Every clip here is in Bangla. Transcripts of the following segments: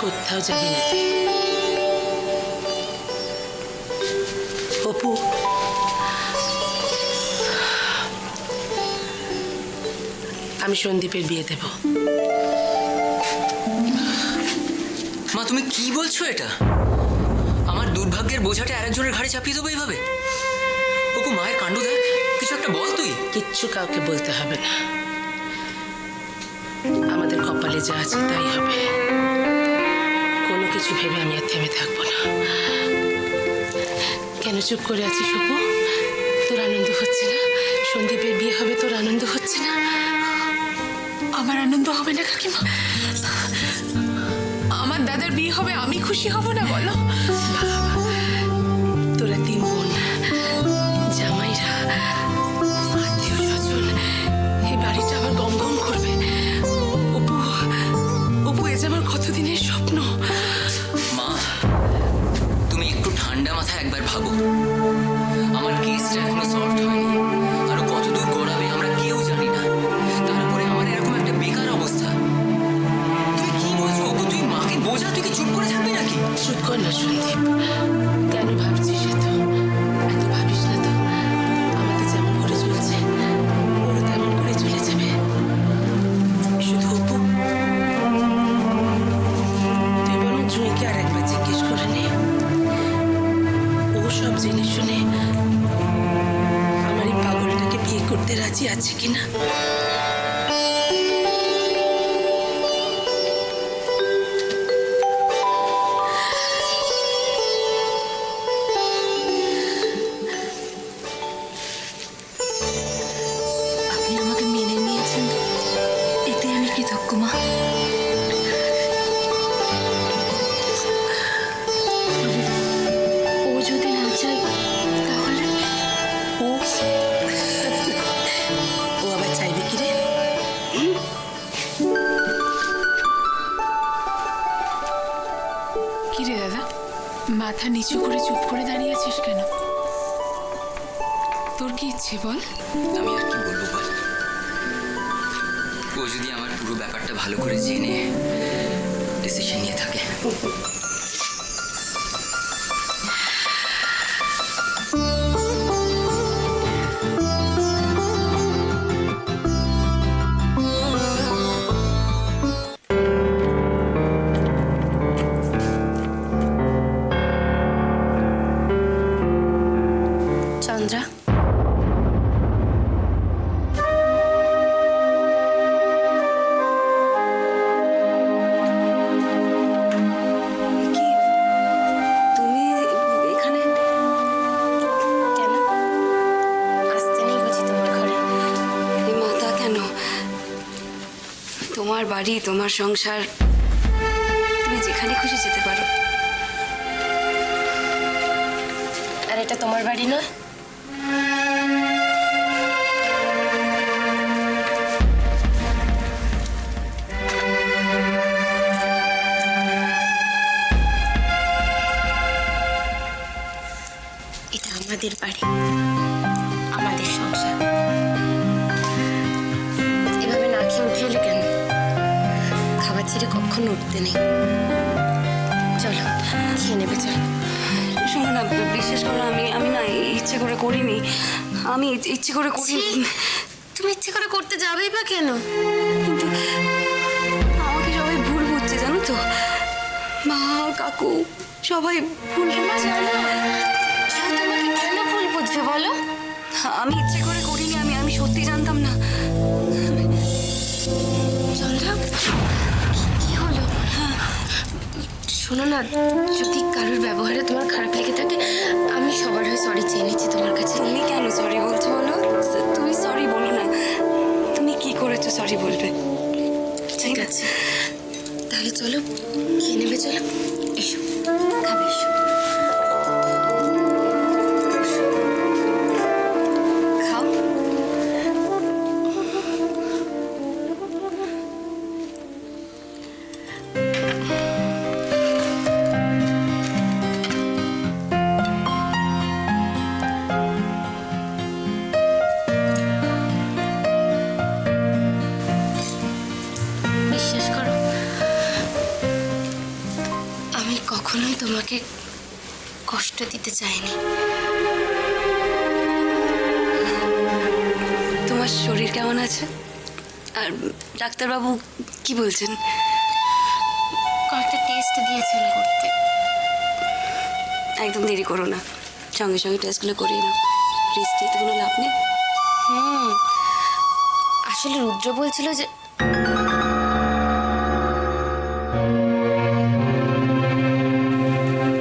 কোথাও যাবি না তুই। অপু, আমি সন্দীপের বিয়ে দেব। মা, তুমি কি বলছো এটা? আমার দুর্ভাগ্যের বোঝাটা আরেকজনের ঘাড়ে চাপিয়ে দেবো এইভাবে? অপু, মায়ের কাণ্ড দেখ, কিছু একটা বল তুই। কিচ্ছু কাউকে বলতে হবে না, আমাদের কপালে যা আছে তাই হবে। কোনো কিছু ভেবে আমি আর থেমে থাকবো না। কেন চুপ করে আছিস অপু? তোর আনন্দ হচ্ছে না? সন্দীপের বিয়ে হবে, তোর আনন্দ হচ্ছে না? আমার আনন্দ হবে না কাকিমা? আমার দাদার বিয়ে হবে, আমি খুশি হব না বলো? তোরা তিন বোন, জামাইরা, আত্মীয় স্বজন, এই বাড়িটা আবার গম গম করবে। অপু, অপু, এ যে আমার কতদিনের স্বপ্ন। মা, তুমি একটু ঠান্ডা মাথায় একবার ভাবো। আমার কেসটা এখনো সলভ হয়নি, আরো কত দূর গড়াবে আমরা কেউ জানি না। তার উপরে আমার এরকম একটা বেকার অবস্থা। তুই কি বলছো অপু? তুই মাকে বোঝা, তুই কি চুপ করে থাকবি নাকি? চুপ কর না সন্দীপ, কেন ভাবছিস এত? এত ভাবিস না তো। আমাদের যেমন করে চলছে ওরা তেমন করে চলে যাবে। শুধু অপু, তুই বরং জুঁইকে আর একবার জিজ্ঞেস করে নে। ও সব জেনে শুনে আমার এই পাগলটাকে বিয়ে করতে রাজি আছে কিনা। আপনি আমাকে মেনে নিয়েছেন, এতে আমি কৃতজ্ঞ মা। ও যদি না চায় তাহলে ও ও আবার চাইবে কি রে? কি রে দাদা, মাথা নিচু করে চুপ করে দাঁড়িয়ে আছিস কেন? তোর কি ইচ্ছে বল? আমি আর কি বলবো বল? ও যদি আমার পুরো ব্যাপারটা ভালো করে জেনে ডিসিশন নিয়ে থাকে। চন্দ্রা, তুমি এখানে কেন আসতে নেই বুঝি তোমার ঘরে? এই মাথা কেন? তোমার বাড়ি, তোমার সংসার, তুমি যেখানে খুশি যেতে পারো। আর এটা তোমার বাড়ি নয়? এটা আমাদের বাড়ি, আমাদের সংসার। এভাবে না খেয়ে উঠে এলে কেন? খাবার ছেড়ে কখনো উঠতে নেই। চলো খেয়ে নেবে, চলো। শোনো না, বিশ্বাস করো, আমি না ইচ্ছে করে করিনি। আমি ইচ্ছে করে করিনি। তুমি ইচ্ছে করে করতে যাবেই বা কেন? কিন্তু আমাকে সবাই ভুল বুঝছে, জানো তো? মা, কাকু সবাই ভুল বুঝছে। কেউ তোমাকে কেন ভুল বুঝবে বলো? আমি ইচ্ছে করে করিনি, আমি সত্যি জানতাম না। চন্দ্রা, কি হলো? শোনো না, যদি কারোর ব্যবহারে তোমার খারাপ লেগে থাকে, আমি সবার হয়ে সরি চেয়ে নিচ্ছি তোমার কাছে। তুমি কেন সরি বলছো বলো? তুমি সরি বলো না। তুমি কি করেছো সরি বলবে? ঠিক আছে, তাহলে চলো খেয়ে নেবে, চলো। এসো, খাবে, এসো। খাও। তোমাকে কষ্ট দিতে চাইনি। তোমার শরীর কেমন আছে? আর ডাক্তারবাবু কি বলছেন? কয়েকটা টেস্ট দিয়েছেন করতে। একদম দেরি করো না, সঙ্গে সঙ্গে টেস্টগুলো করিয়ে নাও। রিস্ক নিতে কোনো লাভ নেই। আসলে রুদ্র বলছিল যে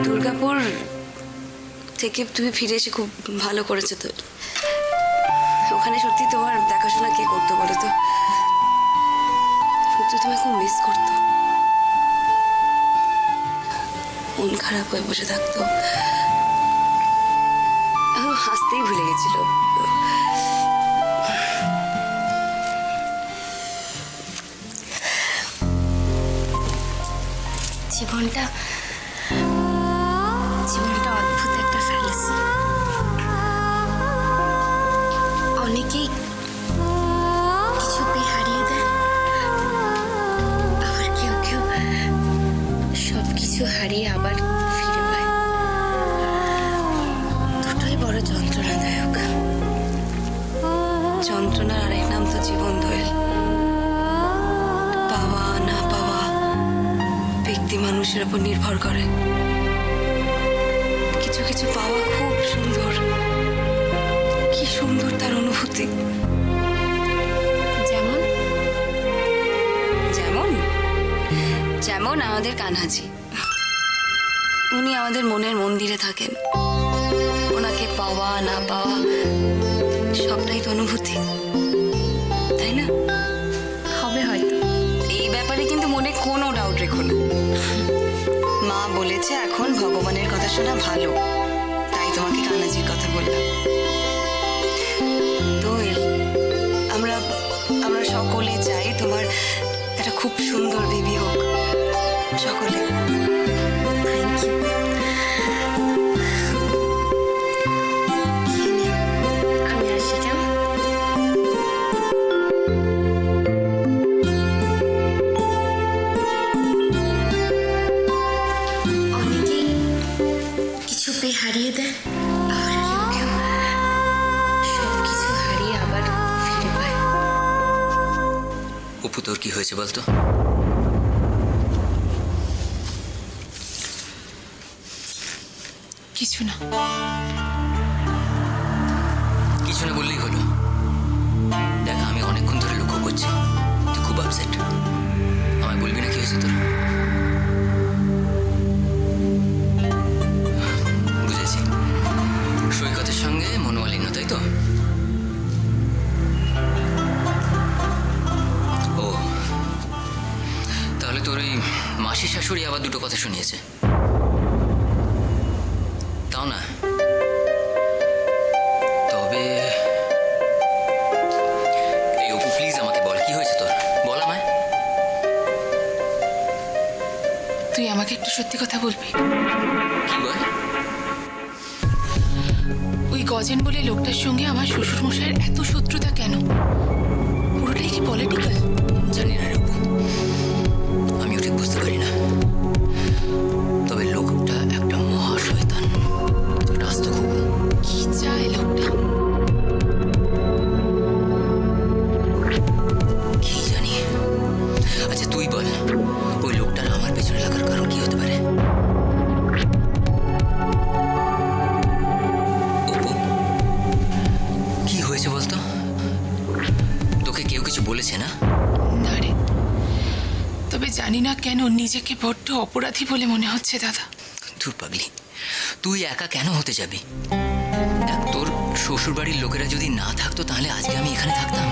দুর্গাপুর থেকে তুমি ফিরে এসে খুব ভালো করেছো তো। ওখানে সত্যি তোমার দেখাশোনা কে করতো বলো তো? সত্যি তোমায় খুব মিস করতো। মন খারাপ হয়ে বসে থাকতো, হাসতেই ভুলে গেছিল। জীবনটা অদ্ভুত একটা ফ্যান্টাসি। অনেকেই কিছু পেয়ে হারিয়ে দেয়, আবার কেউ কেউ সব কিছু হারিয়ে আবার ফিরে পায়। দুটোই বড় যন্ত্রণাদায়ক। যন্ত্রণার আরেক নাম তো জীবন, দোয়েল। পাওয়া না পাওয়া ব্যক্তি মানুষের উপর নির্ভর করে। কিছু কিছু পাওয়া খুব সুন্দর, কি সুন্দর তার অনুভূতি। যেমন যেমন যেমন আমাদের কানহাজি, উনি আমাদের মনের মন্দিরে থাকেন। ওনাকে পাওয়া না পাওয়া সবটাই তো অনুভূতি, তাই না? হবে হয়তো। এই ব্যাপারে কিন্তু মনে কোনো ডাউট রেখো না। মা বলেছে এখন ভগবানের কথা শোনা ভালো, তাই তোমাকে কানাজির কথা বললাম। দোয়েল, আমরা আমরা সকলে চাই তোমার একটা খুব সুন্দর বেবি হোক, সকলে। Thank you. আমি আসি কেমন? অনেকেই কিছু পেয়ে হারিয়ে দেয়, আবার কেউ কেউ সব কিছু হারিয়ে আবার ফিরে পায়। অপু, তোর কি হয়েছে বলতো? কিছু না। কিছু না বললেই হলো। দেখ, আমি অনেকক্ষণ ধরে লক্ষ্য করছি তুই খুব আপসেট। আমায় বলবি না কি হয়েছে তোর? বুঝেছি, সৈকতের সঙ্গে মনোমালিন্য, তাই তো? ও, তাহলে তোর ওই মাসি শাশুড়ি আবার দুটো কথা শুনিয়েছে, তাও না? তবে এই অপু, প্লিজ আমাকে বল কি হয়েছে তোর, বল আমায়। তুই আমাকে একটু সত্যি কথা বলবি? কি বল? ওই গজেন বলে লোকটার সঙ্গে আমার শ্বশুর মশাইয়ের এত শত্রুতা কেন? পুরোটাই কি পলিটিক্যাল? জানি না রে অপু, আমিও ঠিক বুঝতে পারি না। তবে লোকটা একটা মহাশয়তান, রাস্ত খুব। কি চায় লোকটা? কি জানি। আচ্ছা তুই বল, ওই লোকটার আমার পেছনে লাগার কারণ কি হতে পারে? অপু, কি হয়েছে বলতো? তোকে কেউ কিছু বলেছে না? না রে, তবে জানি না কেন নিজেকে বড্ড অপরাধী বলে মনে হচ্ছে দাদা। ধুর পাগলি, তুই একা কেন হতে যাবি? দেখ, তোর শ্বশুর বাড়ির লোকেরা যদি না থাকতো তাহলে আজকে আমি এখানে থাকতাম।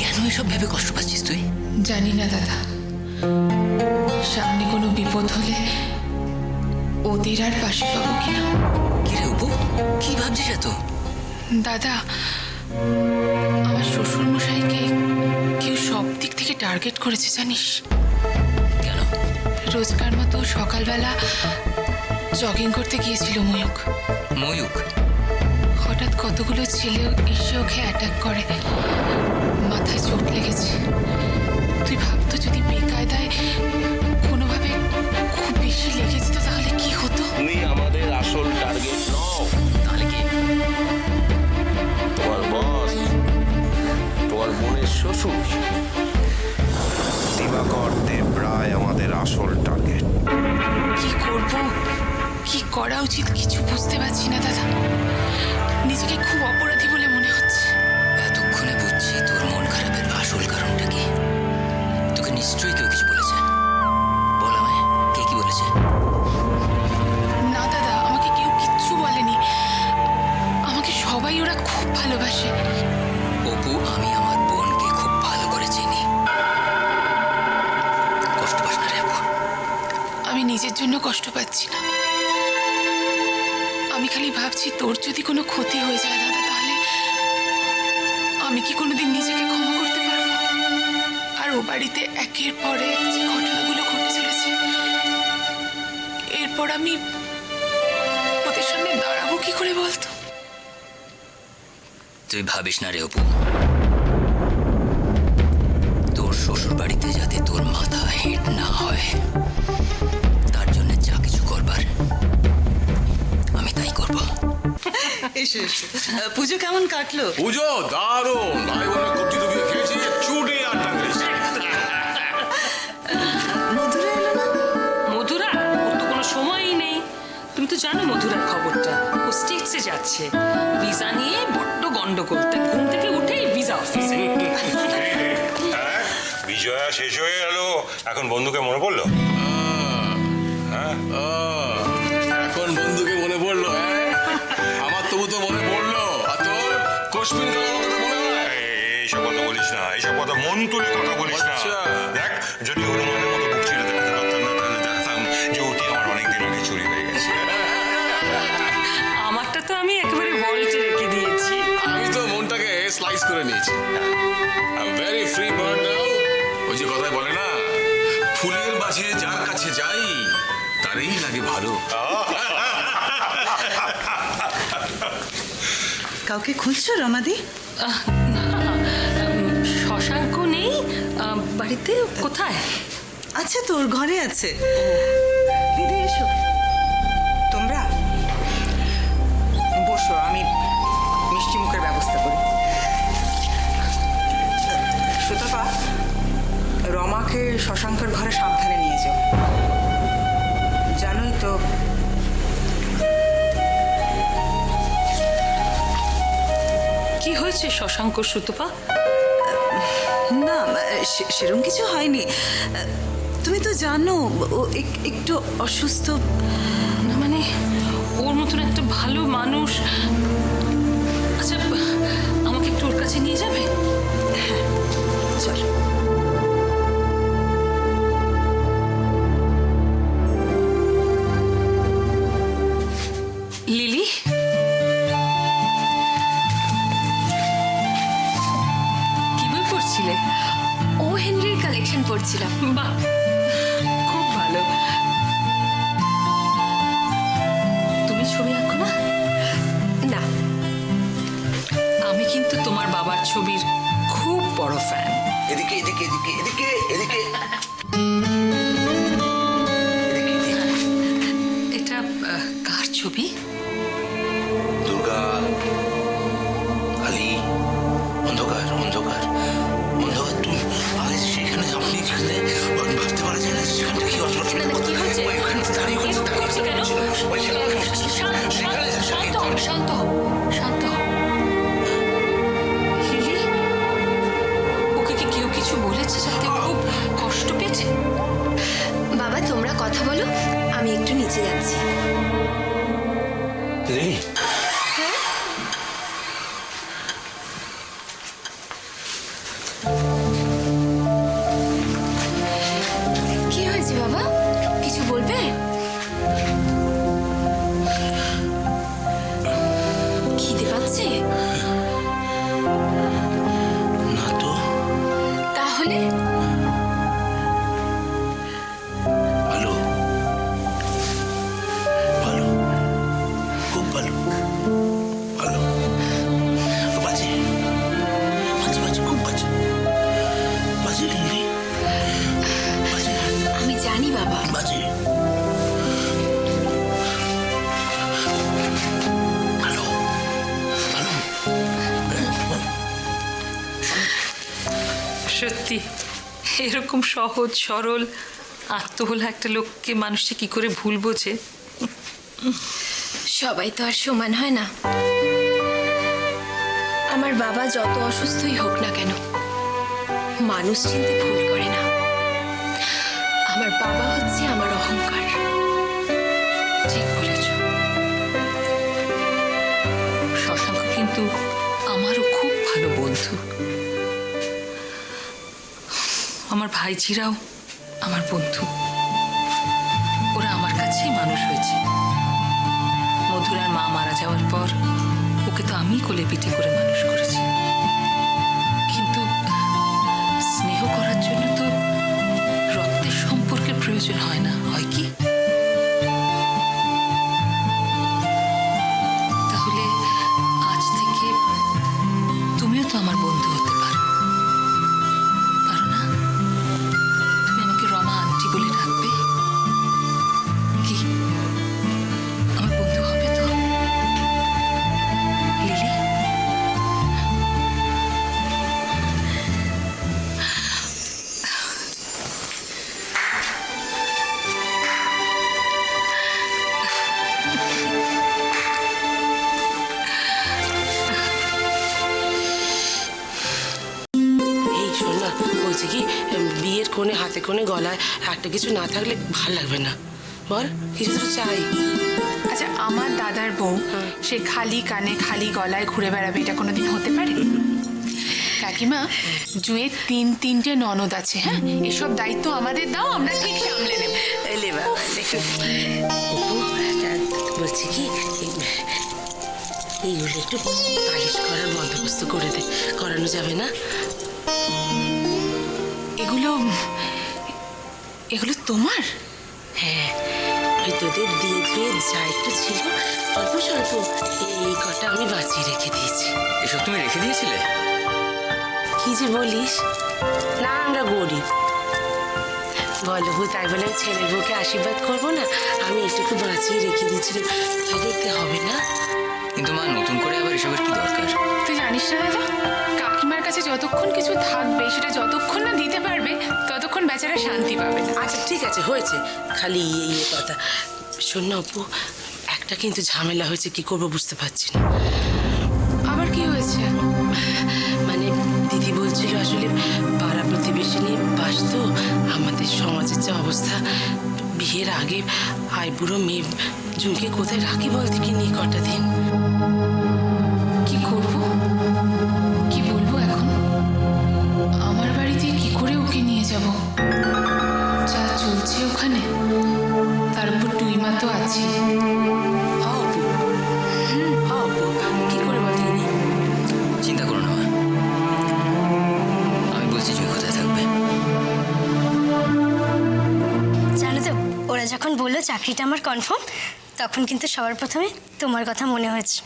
কেন এসব ভেবে কষ্ট পাচ্ছিস তুই? জানি না দাদা, সামনে কোনো বিপদ হলে ওদের আর পাশে পাবো কিনা। কি রে অপু, কি ভাবছিস এত? দাদা, আমার শ্বশুর মশাইকে কেউ সব দিক থেকে টার্গেট করেছে জানিস? কেন? রোজকার মতো সকালবেলা জগিং করতে গিয়েছিল ময়ূক। ময়ূক? হঠাৎ কতগুলো ছেলে এসে ওকে অ্যাটাক করে, মাথায় চোট লেগেছে। তুই ভাবতো যদি বেকায়দায় কোনোভাবে খুব বেশি লেগে যেত তাহলে করা উচিত কিছু বুঝতে পারছি না দাদা। নিজেকে খুব অপরাধী বলে মনে হচ্ছে। এতক্ষণে বুঝছি তোর মন খারাপের আসল কারণটা কি। তোকে নিশ্চয়ই কেউ কিছু বলেছে। বল আমায়, কে কি বলেছে? না দাদা, আমাকে কেউ কিচ্ছু বলেনি। আমাকে সবাই ওরা খুব ভালোবাসে। অপু, আমি আমার বোনকে খুব ভালো করে চিনি। কষ্ট পাস না রে অপু। আমি নিজের জন্য কষ্ট পাচ্ছি না। আমি খালি ভাবছি তোর যদি কোনো ক্ষতি হয়ে যায় দাদা, তাহলে আমি কি কোনোদিন নিজেকে ক্ষমা করতে পারবো? আর ও বাড়িতে একের পর এক যে ঘটনাগুলো ঘটে চলেছে, এরপর আমি ওদের সামনে দাঁড়াবো কি করে বলতো? তুই ভাবিস না রে অপু। তোর শ্বশুর বাড়িতে যাতে তোর মাথা হেট না হয়, তার জন্য যা কিছু করবার আমি তাই করব। এসো এসো। পুজো কেমন কাটলো? পুজো দারুণ। ভাই বোনের কবজি ডুবিয়ে খেয়েছি, চুটি আড্ডা দিয়েছি। মধুরা এলো না? মধুরা, ওর তো কোনো সময়ই নেই। তুমি তো জানো মধুরার খবরটা, ও স্টেটসে যাচ্ছে ভিসা নিয়ে। বড্ড গন্ডগোল, তাই ঘুম থেকে উঠেই ভিসা অফিসে। হ্যাঁ, বিজয়া শেষ হয়ে গেল, এখন বন্ধুকে মনে পড়লো? হ্যাঁ, এখন বন্ধুকে মনে পড়লো? আমার তবু তো মনে পড়লো। আর তোর কোশমিন কালার কথা মনে হয়? এইসব কথা বলিস না, এইসব কথা মন তুলে কথা বলিস না। আচ্ছা। দেখ, যদি হনুমানের মতো বুক ছিঁড়ে দেখাতে পারতাম না, তাহলে দেখাতাম যে ওটি আমার অনেকদিন আগে চুরি হয়ে গেছে। আমারটা তো আমি একেবারে ভল্টে রেখে দিয়েছি। আমি তো মনটাকে স্লাইস করে নিয়েছি। ভেরি ফ্রি বার্ড নাও। ওই যে কথায় বলে না, ফুলের মাঝে যার কাছে যাই তারই লাগে ভালো। কাউকে খুঁজছো রমাদি? না, শশাঙ্ক নেই বাড়িতে। কোথায়? আচ্ছা, তোর ঘরে আছে। দিদি এসো। তোমরা বসো, আমি মিষ্টি মুখের ব্যবস্থা করি। সুতপা, রমাকে শশাঙ্কর ঘরে সাবধানে নিয়ে যাও। জানোই তো কি হয়েছে শশাঙ্ক, সুতপা? না, সেরকম কিছু হয়নি। তুমি তো জানো ও একটু অসুস্থ। না মানে, ওর মতন একটা ভালো মানুষ। আচ্ছা, আমাকে একটু ওর কাছে নিয়ে যাবে? হ্যাঁ, চল। লিলি, কি বই পড়ছিলে? ও হেনরির কালেকশন পড়ছিলাম। বাহ, খুব ভালো। তুমি ছবি আঁকো না? না, আমি কিন্তু তোমার বাবার ছবির খুব বড় ফ্যান। এদিকে এদিকে এদিকে এদিকে এদিকে। এটা কার ছবি? দুর্গা, কালী, অন্ধকার অন্ধকার অন্ধকার। তুমি আগে সেখানে আপনি যেখানে ভাবতে পারা যায় না সেখানটা কি অচল কি হয়েছে? ওইখানে দাঁড়িয়ে এরকম করছে কেন? শান্ত হও, শান্ত হও, শান্ত হও। লিলি, ওকে কি কেউ কিছু বলেছে যাতে ও খুব কষ্ট পেয়েছে? বাবা, তোমরা কথা বলো, আমি একটু নিচে যাচ্ছি। দিদি, কি হয়েছে বাবা? কিছু বলবে? খিদে পাচ্ছে? না তো। তাহলে ভালো ভালো, খুব ভালো ভালো। বাজে বাজে বাজে, খুব বাজে বাজে দিদি, বাজে আমি জানি বাবা। বাজে। ভালো ভালো। সত্যি, এরকম সহজ সরল আত্মহোলা একটা লোককে মানুষটা কি করে ভুল বোঝে? সবাই তো আর সমান হয় না। আমার বাবা যত অসুস্থই হোক না কেন, মানুষ চিনতে ভুল করে না। আমার বাবা হচ্ছে আমার অহংকার। ঠিক বলেছ। শশাঙ্ক কিন্তু আমারও খুব ভালো বন্ধু। আমার ভাইঝিরাও আমার বন্ধু। ওরা আমার কাছেই মানুষ হয়েছে। মধুরার মা মারা যাওয়ার পর ওকে তো আমি কোলে পিঠে করে মানুষ করেছি। কিন্তু স্নেহ করার জন্য তো রক্তের সম্পর্কের প্রয়োজন হয় না, হয় কি? তাহলে আজ থেকে তুমিও তো আমার বন্ধু হতে পারো, পারো না? তুমি আমাকে রমা আন্টি বলে ডাকবে। কি আমার বন্ধু হবে তো, লিলি? এই শোন না, বলছি কি বিয়ের কোণে হাতে কোণে গলায় একটা কিছু না থাকলে ভাল লাগবে না। বল, কিছু তো চাই। আচ্ছা, আমার দাদার বউ সে খালি কানে খালি গলায় ঘুরে বেড়াবে, এটা কোনোদিন হতে পারে? কাকিমা, জুয়ের তিনটে ননদ আছে, হ্যাঁ, এসব দায়িত্ব আমাদের দাও, আমরা ঠিক সামলে নেব। এলে বাবা, অপু, বলছি কি এইগুলো একটু পালিশ করার বন্দোবস্ত করে দে, করানো যাবে না? এগুলো এগুলো তোমার? হ্যাঁ, ওই তোদের দিয়ে ধুয়ে যা একটু ছিল অল্প স্বল্প, এই কটা আমি বাঁচিয়ে রেখে দিয়েছি। এসব তুমি রেখে দিয়েছিলে? কি যে বলিস, না আমরা গরিব বলো, তাই বলে আমি ছেলের বউকে আশীর্বাদ করবো না? আমি একটু বাঁচিয়ে রেখে দিয়েছিলাম, তাই দেখতে হবে না? কিন্তু মা, নতুন করে আবার এসবের কি দরকার? তুই জানিস না দাদা, কাকিমার কাছে যতক্ষণ কিছু থাকবে সেটা যতক্ষণ না দিতে পারবে ততক্ষণ বেচারা শান্তি পাবে না। আচ্ছা ঠিক আছে, হয়েছে, খালি এই কথা। শোন না অপু, একটা কিন্তু ঝামেলা হয়েছে, কি করবো বুঝতে পারছি না। আবার কি হয়েছে? মানে দিদি বলছিল আসলে পাড়া প্রতিবেশী নিয়ে বাস তো, আমাদের সমাজের যে অবস্থা, বিয়ের আগে আইবুড়ো মেয়ে জুঁকে কোথায় রাখি বলতে কি নিয়ে কটা দিন। কি করব, কি বলবো এখন? আমার বাড়িতে কি করে ওকে নিয়ে যাব? যা চলছে ওখানে, তার উপর টুইমা তো আছে। অপু, অপু, কি করে বলতে নি? চিন্তা করো না মা, আমি বলছি জুই কোথায় থাকবে। জানো তো, ওরা যখন বললো চাকরিটা আমার কনফার্ম, তখন কিন্তু সবার প্রথমে তোমার কথা মনে হয়েছে।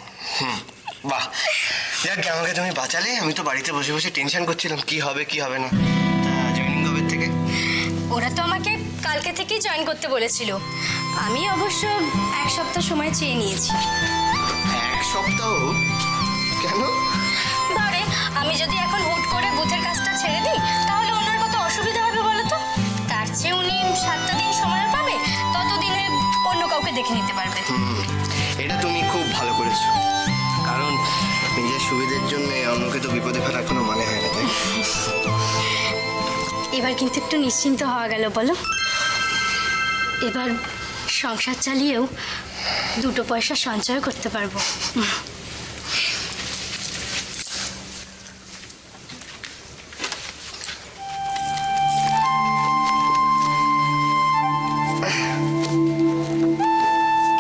বাহ, যাক আমাকে তুমি বাঁচালে। আমি তো বাড়িতে বসে বসে টেনশন করছিলাম কি হবে কি হবে না। জয়েনিং কবে থেকে? ওরা তো আমাকে কালকে থেকেই জয়েন করতে বলেছিল। আমি অবশ্য 1 সপ্তাহ সময় চেয়ে নিয়েছি। 1 সপ্তাহ? কেন? ধরে আমি যদি এখন হুট করে বুথের কাজটা ছেড়ে দিই, তাহলে ওনার কত অসুবিধা হবে বলো তো। তার চেয়ে উনি 7টা দিন সময় পাবে, ততদিনে অন্য কাউকে দেখে নিতে পারবে। এটা তুমি খুব ভালো করেছো, কারণ নিজের সুবিধের জন্য অন্যকে তো বিপদে ফেলার কোনো মানে হয় না, তাই? এবার কিন্তু একটু নিশ্চিন্ত হওয়া গেল বলো। এবার সংসার চালিয়েও 2 পয়সা সঞ্চয় করতে পারবো।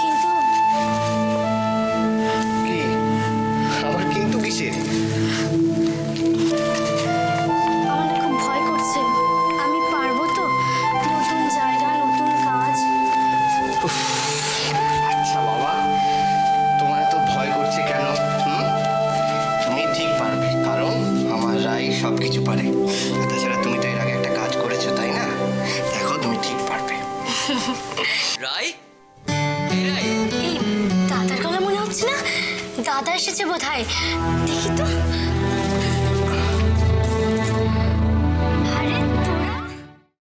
কিন্তু কি আবার কিন্তু কিসের? আমার না খুব ভয় করছে। আমি পারবো তো? নতুন জায়গা, নতুন কাজ। আচ্ছা বাবা, তোমার এত ভয় করছে কেন? তুমি ঠিক পারবে, কারণ আমার রাই সব কিছু পারে। তাছাড়া তুমি তো এর আগে একটা কাজ করেছো, তাই না? দেখো তুমি ঠিক পারবে। রাই, এই রাই, এই দাদার গলা মনে হচ্ছে না? দাদা এসেছে বোধহয়, দেখি তো।